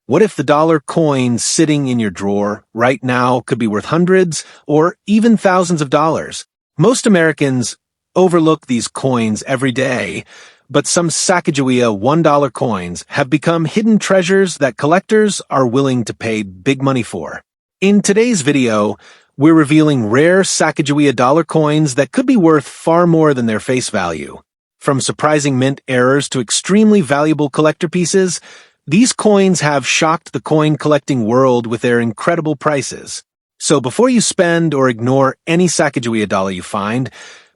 What if the dollar coin sitting in your drawer right now could be worth hundreds or even thousands of dollars? Most Americans overlook these coins every day, but some Sacagawea $1 coins have become hidden treasures that collectors are willing to pay big money for. In today's video, we're revealing rare Sacagawea dollar coins that could be worth far more than their face value. From surprising mint errors to extremely valuable collector pieces, these coins have shocked the coin collecting world with their incredible prices. So before you spend or ignore any Sacagawea dollar you find,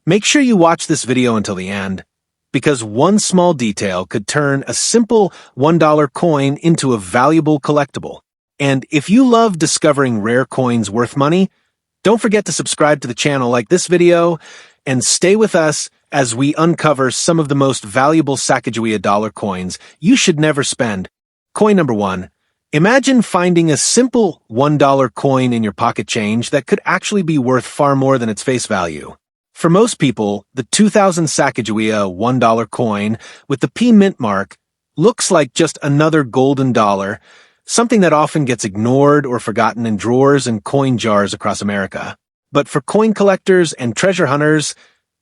make sure you watch this video until the end, because one small detail could turn a simple $1 coin into a valuable collectible. And if you love discovering rare coins worth money, don't forget to subscribe to the channel, like this video, and stay with us as we uncover some of the most valuable Sacagawea dollar coins you should never spend. Coin number 1. Imagine finding a simple $1 coin in your pocket change that could actually be worth far more than its face value. For most people, the 2000 Sacagawea $1 coin with the P mint mark looks like just another golden dollar, something that often gets ignored or forgotten in drawers and coin jars across America. But for coin collectors and treasure hunters,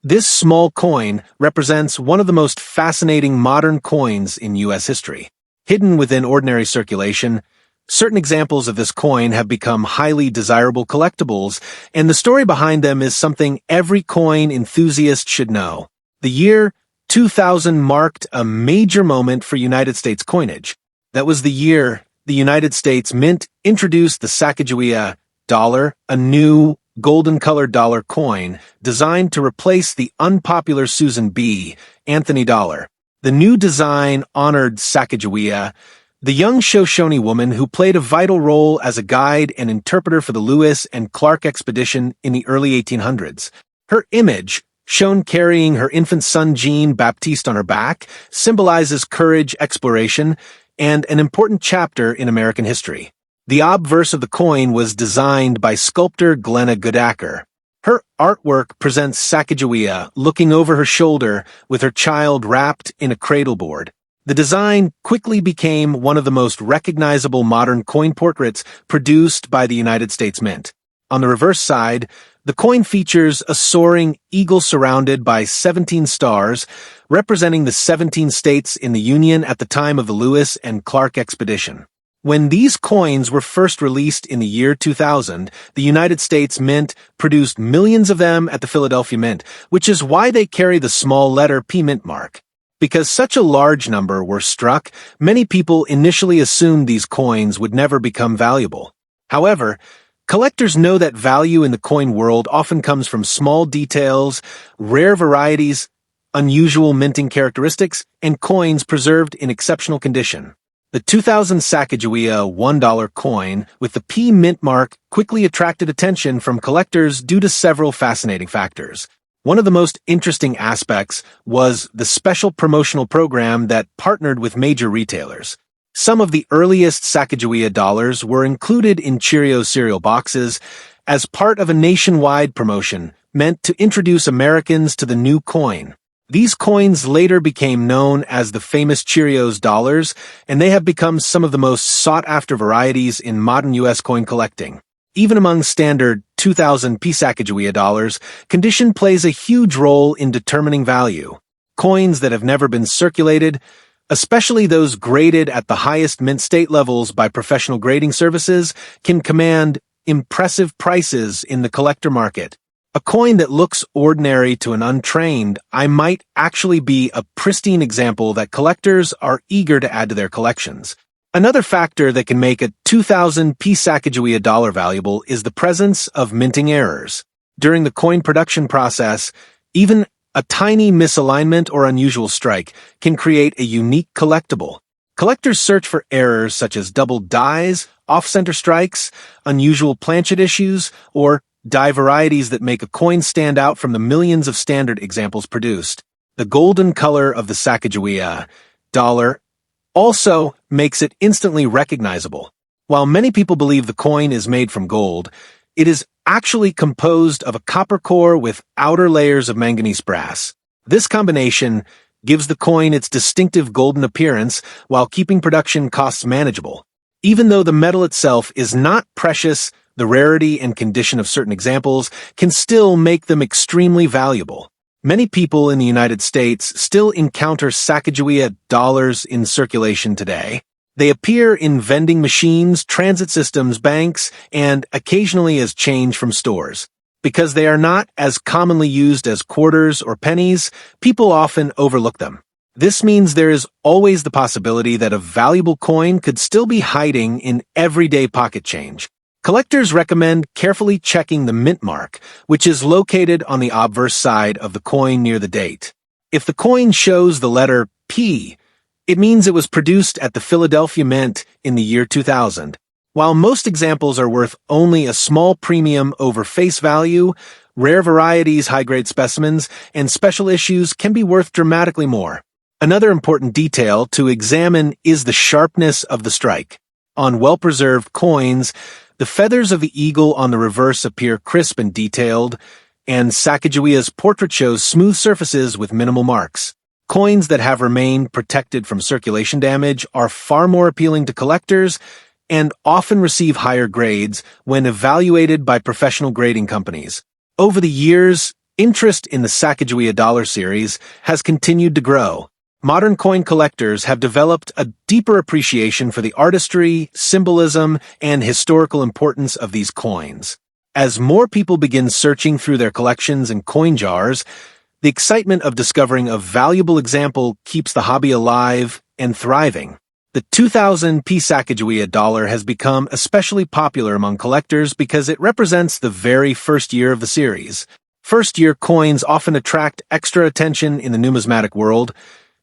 this small coin represents one of the most fascinating modern coins in U.S. history. Hidden within ordinary circulation, certain examples of this coin have become highly desirable collectibles, and the story behind them is something every coin enthusiast should know. The year 2000 marked a major moment for United States coinage. That was the year the United States Mint introduced the Sacagawea dollar, a new golden-colored dollar coin designed to replace the unpopular Susan B. Anthony dollar. The new design honored Sacagawea, the young Shoshone woman who played a vital role as a guide and interpreter for the Lewis and Clark expedition in the early 1800s. Her image, shown carrying her infant son Jean-Baptiste on her back, symbolizes courage, exploration, and an important chapter in American history. The obverse of the coin was designed by sculptor Glenna Goodacker. Her artwork presents Sacagawea looking over her shoulder with her child wrapped in a cradle board. The design quickly became one of the most recognizable modern coin portraits produced by the United States Mint. On the reverse side, the coin features a soaring eagle surrounded by 17 stars, representing the 17 states in the Union at the time of the Lewis and Clark expedition. When these coins were first released in the year 2000, the United States Mint produced millions of them at the Philadelphia Mint, which is why they carry the small letter P mint mark. Because such a large number were struck, many people initially assumed these coins would never become valuable. However, collectors know that value in the coin world often comes from small details, rare varieties, unusual minting characteristics, and coins preserved in exceptional condition. The 2000 Sacagawea $1 coin with the P mint mark quickly attracted attention from collectors due to several fascinating factors. One of the most interesting aspects was the special promotional program that partnered with major retailers. Some of the earliest Sacagawea dollars were included in Cheerios cereal boxes as part of a nationwide promotion meant to introduce Americans to the new coin. These coins later became known as the famous Cheerios dollars, and they have become some of the most sought-after varieties in modern U.S. coin collecting. Even among standard 2000 P Sacagawea dollars, condition plays a huge role in determining value. Coins that have never been circulated, especially those graded at the highest mint state levels by professional grading services, can command impressive prices in the collector market. A coin that looks ordinary to an untrained eye might actually be a pristine example that collectors are eager to add to their collections. Another factor that can make a 2000 P Sacagawea dollar valuable is the presence of minting errors. During the coin production process, even a tiny misalignment or unusual strike can create a unique collectible. Collectors search for errors such as double dies, off-center strikes, unusual planchet issues, or die varieties that make a coin stand out from the millions of standard examples produced. The golden color of the Sacagawea dollar also makes it instantly recognizable. While many people believe the coin is made from gold, it is actually composed of a copper core with outer layers of manganese brass. This combination gives the coin its distinctive golden appearance while keeping production costs manageable. Even though the metal itself is not precious, the rarity and condition of certain examples can still make them extremely valuable. Many people in the United States still encounter Sacagawea dollars in circulation today. They appear in vending machines, transit systems, banks, and occasionally as change from stores. Because they are not as commonly used as quarters or pennies, people often overlook them. This means there is always the possibility that a valuable coin could still be hiding in everyday pocket change. Collectors recommend carefully checking the mint mark, which is located on the obverse side of the coin near the date. If the coin shows the letter P, it means it was produced at the Philadelphia Mint in the year 2000. While most examples are worth only a small premium over face value, rare varieties, high-grade specimens, and special issues can be worth dramatically more. Another important detail to examine is the sharpness of the strike. On well-preserved coins, the feathers of the eagle on the reverse appear crisp and detailed, and Sacagawea's portrait shows smooth surfaces with minimal marks. Coins that have remained protected from circulation damage are far more appealing to collectors and often receive higher grades when evaluated by professional grading companies. Over the years, interest in the Sacagawea dollar series has continued to grow. Modern coin collectors have developed a deeper appreciation for the artistry, symbolism, and historical importance of these coins. As more people begin searching through their collections and coin jars, the excitement of discovering a valuable example keeps the hobby alive and thriving. The 2000 Sacagawea dollar has become especially popular among collectors because it represents the very first year of the series. First-year coins often attract extra attention in the numismatic world,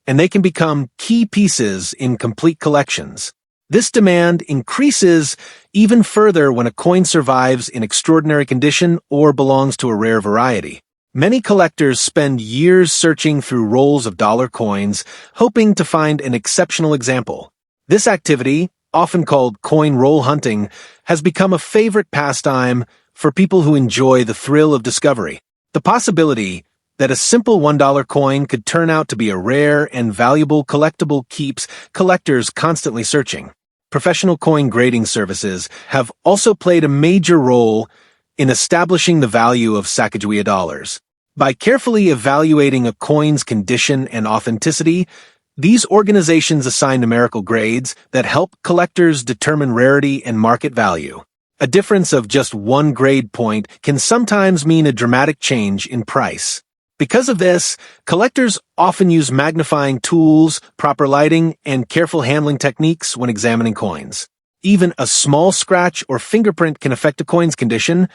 and they can become key pieces in complete collections. This demand increases even further when a coin survives in extraordinary condition or belongs to a rare variety. Many collectors spend years searching through rolls of dollar coins, hoping to find an exceptional example. This activity, often called coin roll hunting, has become a favorite pastime for people who enjoy the thrill of discovery. The possibility that a simple $1 coin could turn out to be a rare and valuable collectible keeps collectors constantly searching. Professional coin grading services have also played a major role in establishing the value of Sacagawea dollars. By carefully evaluating a coin's condition and authenticity, these organizations assign numerical grades that help collectors determine rarity and market value. A difference of just one grade point can sometimes mean a dramatic change in price. Because of this, collectors often use magnifying tools, proper lighting, and careful handling techniques when examining coins. Even a small scratch or fingerprint can affect a coin's condition,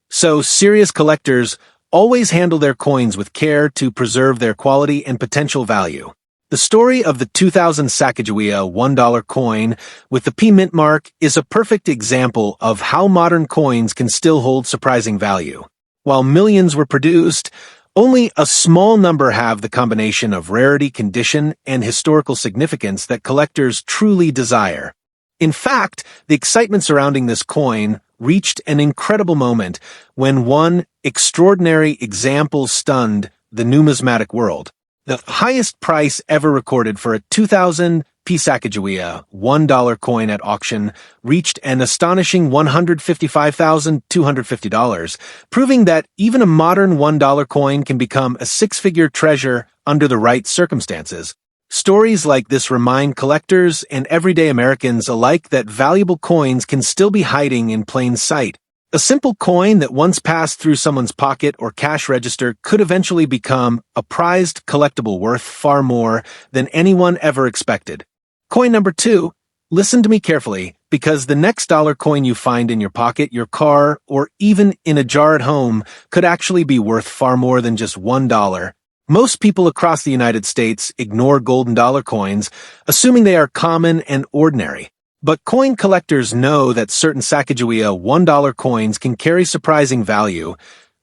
so serious collectors always handle their coins with care to preserve their quality and potential value. The story of the 2000 Sacagawea $1 coin with the P mint mark is a perfect example of how modern coins can still hold surprising value. While millions were produced, only a small number have the combination of rarity, condition, and historical significance that collectors truly desire. In fact, the excitement surrounding this coin reached an incredible moment when one extraordinary example stunned the numismatic world. The highest price ever recorded for a 2000 Sacagawea $1 coin at auction reached an astonishing $155,250, proving that even a modern $1 coin can become a six-figure treasure under the right circumstances. Stories like this remind collectors and everyday Americans alike that valuable coins can still be hiding in plain sight. A simple coin that once passed through someone's pocket or cash register could eventually become a prized collectible worth far more than anyone ever expected. Coin number 2. Listen to me carefully, because the next dollar coin you find in your pocket, your car, or even in a jar at home could actually be worth far more than just $1. Most people across the United States ignore golden dollar coins, assuming they are common and ordinary. But coin collectors know that certain Sacagawea $1 coins can carry surprising value,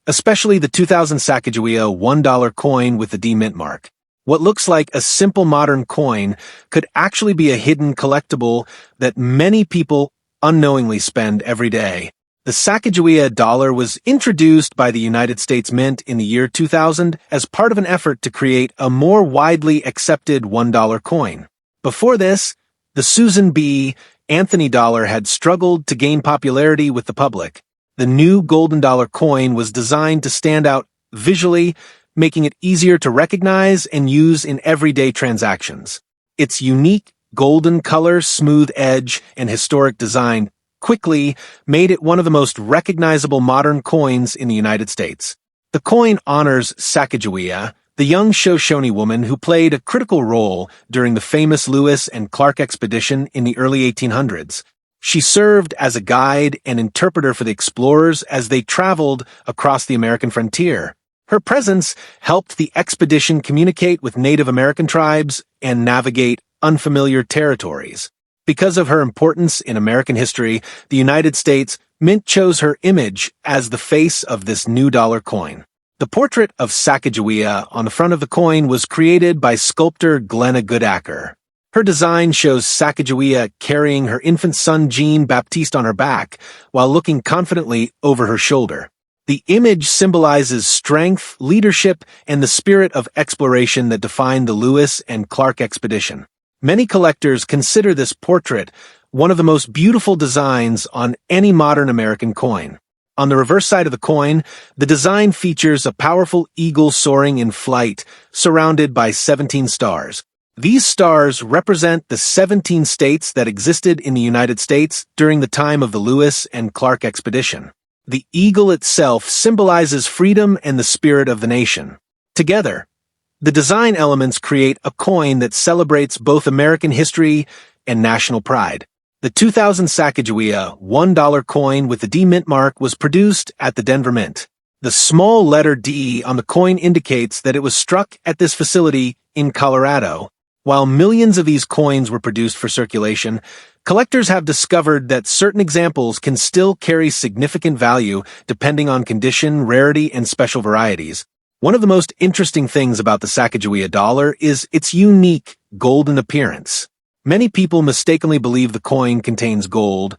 especially the 2000 Sacagawea $1 coin with the D mint mark. What looks like a simple modern coin could actually be a hidden collectible that many people unknowingly spend every day. The Sacagawea dollar was introduced by the United States Mint in the year 2000 as part of an effort to create a more widely accepted $1 coin. Before this, the Susan B. Anthony dollar had struggled to gain popularity with the public. The new golden dollar coin was designed to stand out visually, making it easier to recognize and use in everyday transactions. Its unique golden color, smooth edge, and historic design quickly made it one of the most recognizable modern coins in the United States. The coin honors Sacagawea, the young Shoshone woman who played a critical role during the famous Lewis and Clark expedition in the early 1800s. She served as a guide and interpreter for the explorers as they traveled across the American frontier. Her presence helped the expedition communicate with Native American tribes and navigate unfamiliar territories. Because of her importance in American history, the United States Mint chose her image as the face of this new dollar coin. The portrait of Sacagawea on the front of the coin was created by sculptor Glenna Goodacker. Her design shows Sacagawea carrying her infant son Jean-Baptiste on her back while looking confidently over her shoulder. The image symbolizes strength, leadership, and the spirit of exploration that defined the Lewis and Clark expedition. Many collectors consider this portrait one of the most beautiful designs on any modern American coin. On the reverse side of the coin, the design features a powerful eagle soaring in flight, surrounded by 17 stars. These stars represent the 17 states that existed in the United States during the time of the Lewis and Clark expedition. The eagle itself symbolizes freedom and the spirit of the nation. Together, the design elements create a coin that celebrates both American history and national pride. The 2000 Sacagawea $1 coin with the D Mint mark was produced at the Denver Mint. The small letter D on the coin indicates that it was struck at this facility in Colorado. While millions of these coins were produced for circulation, collectors have discovered that certain examples can still carry significant value depending on condition, rarity, and special varieties. One of the most interesting things about the Sacagawea dollar is its unique golden appearance. Many people mistakenly believe the coin contains gold,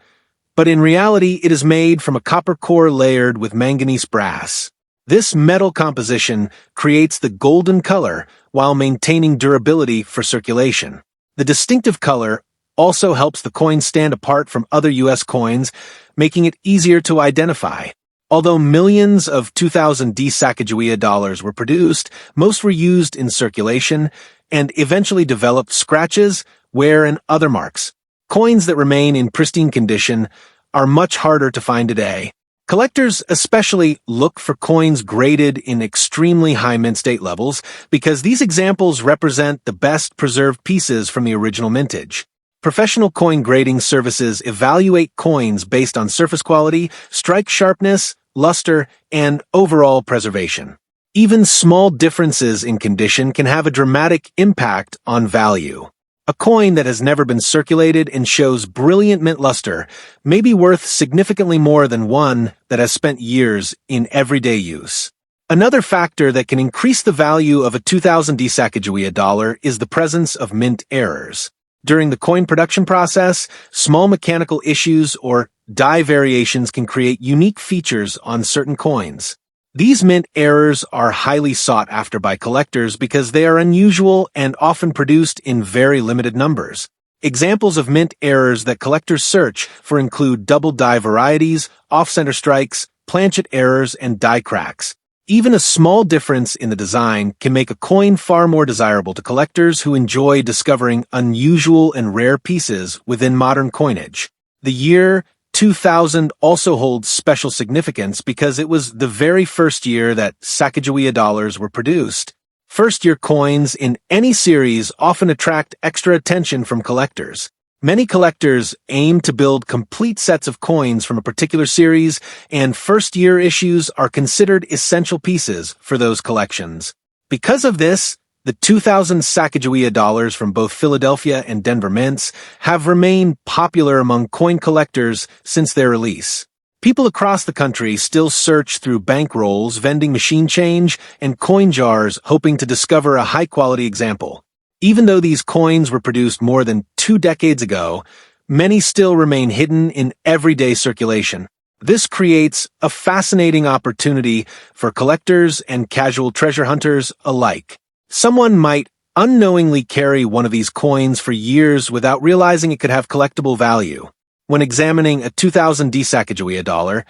but in reality it is made from a copper core layered with manganese brass. This metal composition creates the golden color while maintaining durability for circulation. The distinctive color also helps the coin stand apart from other U.S. coins, making it easier to identify. Although millions of 2000 D Sacagawea dollars were produced, most were used in circulation and eventually developed scratches, wear, and other marks. Coins that remain in pristine condition are much harder to find today. Collectors especially look for coins graded in extremely high mint state levels because these examples represent the best preserved pieces from the original mintage. Professional coin grading services evaluate coins based on surface quality, strike sharpness, luster, and overall preservation. Even small differences in condition can have a dramatic impact on value. A coin that has never been circulated and shows brilliant mint luster may be worth significantly more than one that has spent years in everyday use. Another factor that can increase the value of a 2000 D Sacagawea dollar is the presence of mint errors. During the coin production process, small mechanical issues or die variations can create unique features on certain coins. These mint errors are highly sought after by collectors because they are unusual and often produced in very limited numbers. Examples of mint errors that collectors search for include double die varieties, off-center strikes, planchet errors, and die cracks. Even a small difference in the design can make a coin far more desirable to collectors who enjoy discovering unusual and rare pieces within modern coinage. The year 2000 also holds special significance because it was the very first year that Sacagawea dollars were produced. First-year coins in any series often attract extra attention from collectors. Many collectors aim to build complete sets of coins from a particular series, and first-year issues are considered essential pieces for those collections. Because of this, the 2000 Sacagawea dollars from both Philadelphia and Denver mints have remained popular among coin collectors since their release. People across the country still search through bankrolls, vending machine change, and coin jars hoping to discover a high-quality example. Even though these coins were produced more than 2 decades ago, many still remain hidden in everyday circulation. This creates a fascinating opportunity for collectors and casual treasure hunters alike. Someone might unknowingly carry one of these coins for years without realizing it could have collectible value. When examining a 2000 Sacagawea dollar,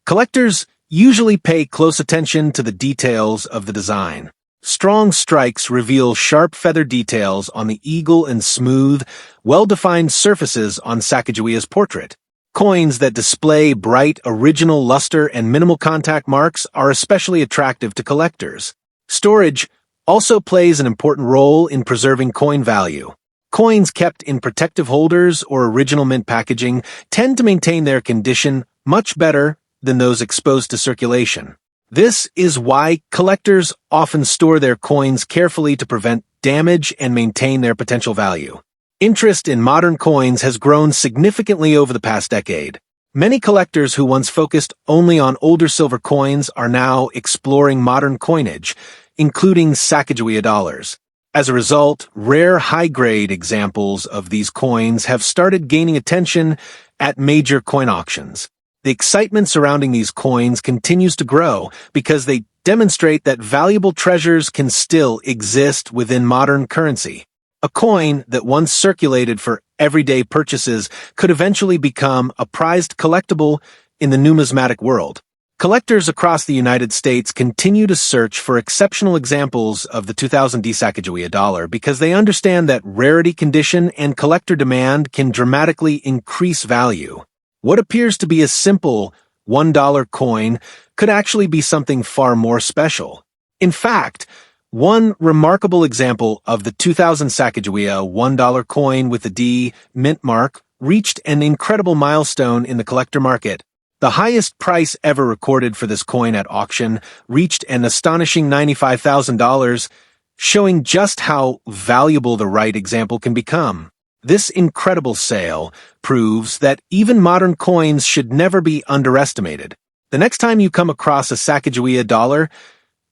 collectors usually pay close attention to the details of the design. Strong strikes reveal sharp feather details on the eagle and smooth, well-defined surfaces on Sacagawea's portrait. Coins that display bright, original luster and minimal contact marks are especially attractive to collectors. Storage also plays an important role in preserving coin value. Coins kept in protective holders or original mint packaging tend to maintain their condition much better than those exposed to circulation. This is why collectors often store their coins carefully to prevent damage and maintain their potential value. Interest in modern coins has grown significantly over the past decade. Many collectors who once focused only on older silver coins are now exploring modern coinage, including Sacagawea dollars. As a result, rare high-grade examples of these coins have started gaining attention at major coin auctions. The excitement surrounding these coins continues to grow because they demonstrate that valuable treasures can still exist within modern currency. A coin that once circulated for everyday purchases could eventually become a prized collectible in the numismatic world. Collectors across the United States continue to search for exceptional examples of the 2000 Sacagawea dollar because they understand that rarity condition and collector demand can dramatically increase value. What appears to be a simple $1 coin could actually be something far more special. In fact, one remarkable example of the 2000 Sacagawea $1 coin with the D mint mark reached an incredible milestone in the collector market. The highest price ever recorded for this coin at auction reached an astonishing $95,000, showing just how valuable the right example can become. This incredible sale proves that even modern coins should never be underestimated. The next time you come across a Sacagawea dollar,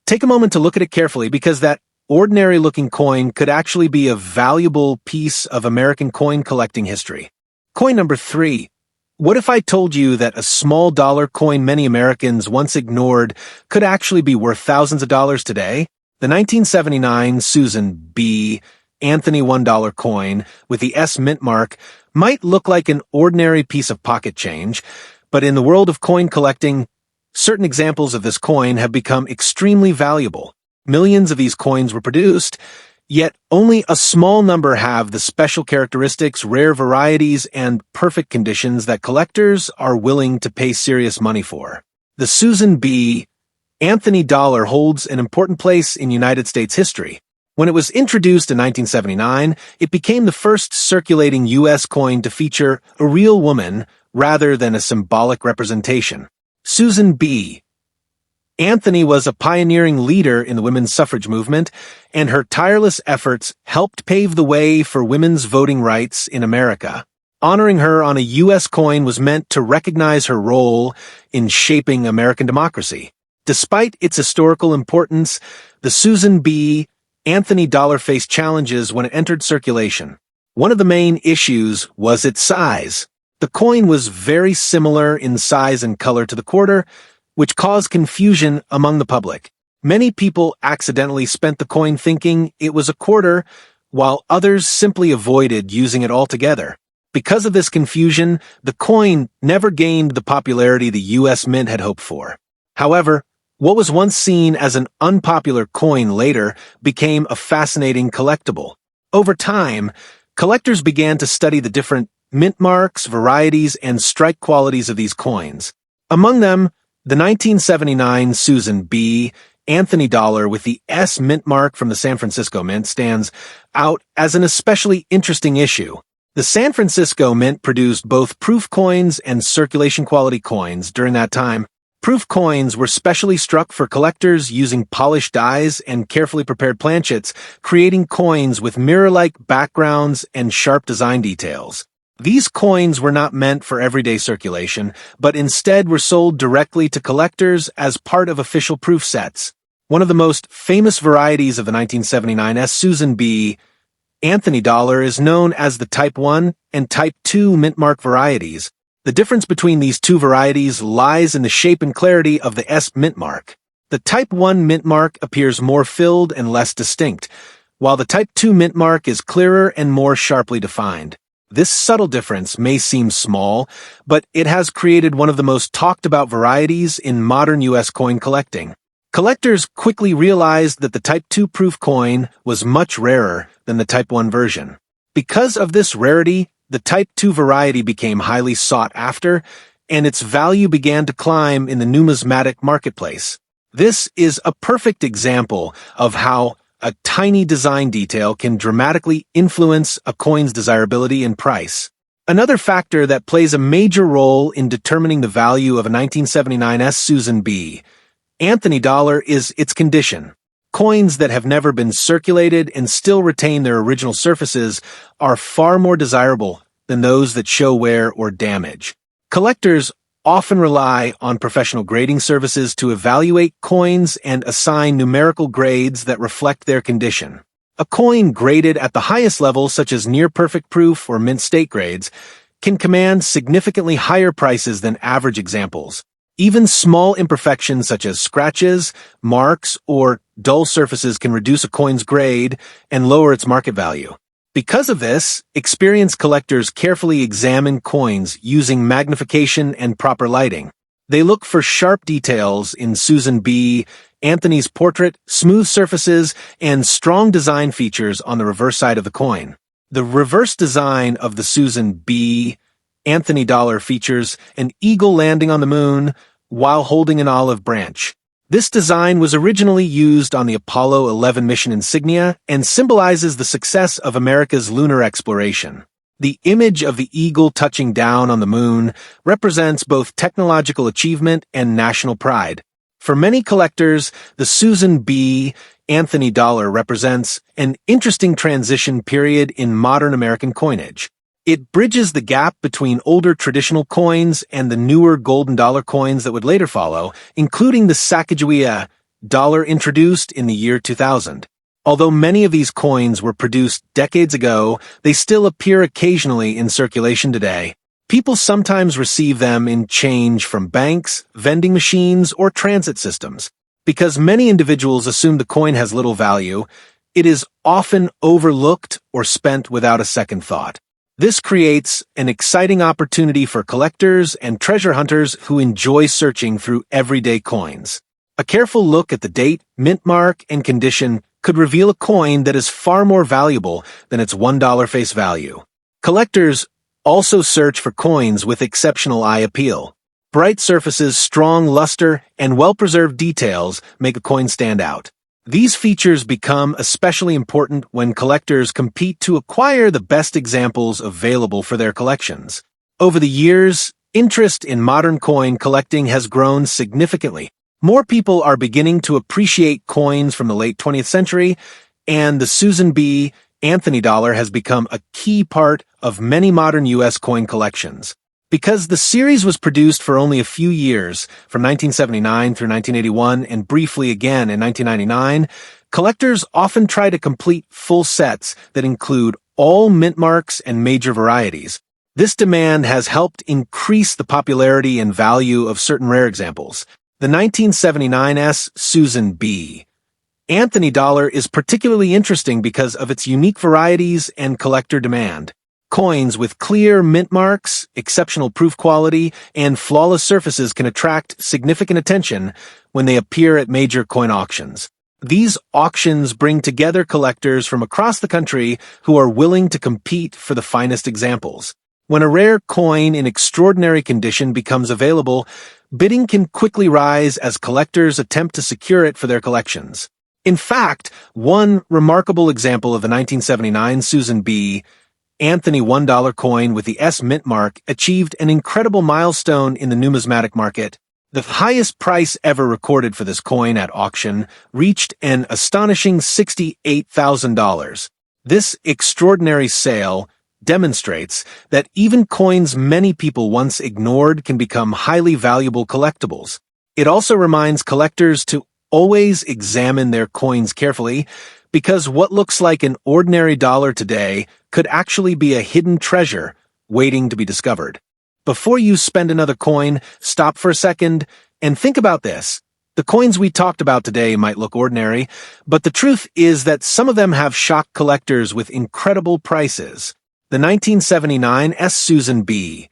take a moment to look at it carefully because that ordinary-looking coin could actually be a valuable piece of American coin collecting history. Coin number 3. What if I told you that a small dollar coin many Americans once ignored could actually be worth thousands of dollars today? The 1979 Susan B. Anthony $1 coin with the S mint mark might look like an ordinary piece of pocket change, but in the world of coin collecting, certain examples of this coin have become extremely valuable. Millions of these coins were produced, yet only a small number have the special characteristics, rare varieties, and perfect conditions that collectors are willing to pay serious money for. The Susan B. Anthony dollar holds an important place in United States history. When it was introduced in 1979, it became the first circulating U.S. coin to feature a real woman rather than a symbolic representation. Susan B. Anthony was a pioneering leader in the women's suffrage movement, and her tireless efforts helped pave the way for women's voting rights in America. Honoring her on a U.S. coin was meant to recognize her role in shaping American democracy. Despite its historical importance, the Susan B. Anthony dollar faced challenges when it entered circulation. One of the main issues was its size. The coin was very similar in size and color to the quarter, which caused confusion among the public. Many people accidentally spent the coin thinking it was a quarter, while others simply avoided using it altogether. Because of this confusion, the coin never gained the popularity the U.S. Mint had hoped for. However, what was once seen as an unpopular coin later became a fascinating collectible. Over time, collectors began to study the different mint marks, varieties, and strike qualities of these coins. Among them, the 1979 Susan B. Anthony dollar with the S mint mark from the San Francisco Mint stands out as an especially interesting issue. The San Francisco Mint produced both proof coins and circulation quality coins during that time. Proof coins were specially struck for collectors using polished dies and carefully prepared planchets, creating coins with mirror-like backgrounds and sharp design details. These coins were not meant for everyday circulation, but instead were sold directly to collectors as part of official proof sets. One of the most famous varieties of the 1979 S. Susan B. Anthony dollar is known as the Type 1 and Type 2 mint mark varieties. The difference between these two varieties lies in the shape and clarity of the S mint mark. The Type 1 mint mark appears more filled and less distinct, while the Type 2 mint mark is clearer and more sharply defined. This subtle difference may seem small, but it has created one of the most talked about varieties in modern U.S. coin collecting. Collectors quickly realized that the Type 2 proof coin was much rarer than the Type 1 version. Because of this rarity, the Type 2 variety became highly sought after, and its value began to climb in the numismatic marketplace. This is a perfect example of how a tiny design detail can dramatically influence a coin's desirability and price. Another factor that plays a major role in determining the value of a 1979 Susan B. Anthony dollar is its condition. Coins that have never been circulated and still retain their original surfaces are far more desirable than those that show wear or damage. Collectors often rely on professional grading services to evaluate coins and assign numerical grades that reflect their condition. A coin graded at the highest level, such as near-perfect proof or mint state grades, can command significantly higher prices than average examples. Even small imperfections such as scratches, marks, or dull surfaces can reduce a coin's grade and lower its market value. Because of this, experienced collectors carefully examine coins using magnification and proper lighting. They look for sharp details in Susan B. Anthony's portrait, smooth surfaces, and strong design features on the reverse side of the coin. The reverse design of the Susan B. Anthony dollar features an eagle landing on the moon while holding an olive branch. This design was originally used on the Apollo 11 mission insignia and symbolizes the success of America's lunar exploration. The image of the eagle touching down on the moon represents both technological achievement and national pride. For many collectors, the Susan B. Anthony dollar represents an interesting transition period in modern American coinage. It bridges the gap between older traditional coins and the newer golden dollar coins that would later follow, including the Sacagawea dollar introduced in the year 2000. Although many of these coins were produced decades ago, they still appear occasionally in circulation today. People sometimes receive them in change from banks, vending machines, or transit systems. Because many individuals assume the coin has little value, it is often overlooked or spent without a second thought. This creates an exciting opportunity for collectors and treasure hunters who enjoy searching through everyday coins. A careful look at the date, mint mark, and condition could reveal a coin that is far more valuable than its $1 face value. Collectors also search for coins with exceptional eye appeal. Bright surfaces, strong luster, and well-preserved details make a coin stand out. These features become especially important when collectors compete to acquire the best examples available for their collections. Over the years, interest in modern coin collecting has grown significantly. More people are beginning to appreciate coins from the late 20th century, and the Susan B. Anthony dollar has become a key part of many modern U.S. coin collections. Because the series was produced for only a few years, from 1979 through 1981 and briefly again in 1999, collectors often try to complete full sets that include all mint marks and major varieties. This demand has helped increase the popularity and value of certain rare examples. The 1979 Susan B. Anthony dollar is particularly interesting because of its unique varieties and collector demand. Coins with clear mint marks, exceptional proof quality, and flawless surfaces can attract significant attention when they appear at major coin auctions. These auctions bring together collectors from across the country who are willing to compete for the finest examples. When a rare coin in extraordinary condition becomes available, bidding can quickly rise as collectors attempt to secure it for their collections. In fact, one remarkable example of the 1979 Susan B. Anthony $1 coin with the S mint mark achieved an incredible milestone in the numismatic market. The highest price ever recorded for this coin at auction reached an astonishing $68,000. This extraordinary sale demonstrates that even coins many people once ignored can become highly valuable collectibles. It also reminds collectors to always examine their coins carefully, because what looks like an ordinary dollar today could actually be a hidden treasure waiting to be discovered. Before you spend another coin, stop for a second and think about this. The coins we talked about today might look ordinary, but the truth is that some of them have shocked collectors with incredible prices. The 1979 S. Susan B.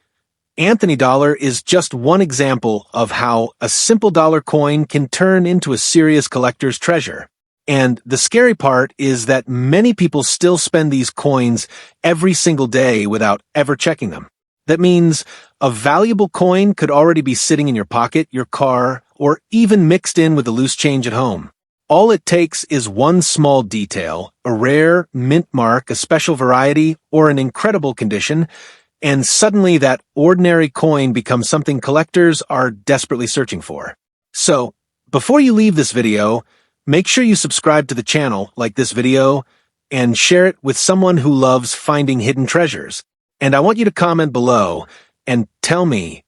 Anthony dollar is just one example of how a simple dollar coin can turn into a serious collector's treasure. And the scary part is that many people still spend these coins every single day without ever checking them. That means a valuable coin could already be sitting in your pocket, your car, or even mixed in with the loose change at home. All it takes is one small detail, a rare, mint mark, a special variety, or an incredible condition, and suddenly that ordinary coin becomes something collectors are desperately searching for. So, before you leave this video, make sure you subscribe to the channel, like this video, and share it with someone who loves finding hidden treasures. And I want you to comment below and tell me,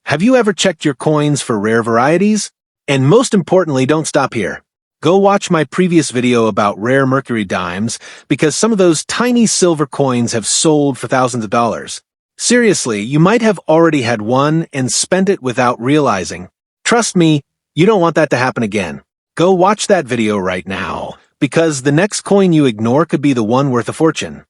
have you ever checked your coins for rare varieties? And most importantly, don't stop here. Go watch my previous video about rare mercury dimes, because some of those tiny silver coins have sold for thousands of dollars. Seriously, you might have already had one and spent it without realizing. Trust me, you don't want that to happen again. Go watch that video right now, because the next coin you ignore could be the one worth a fortune.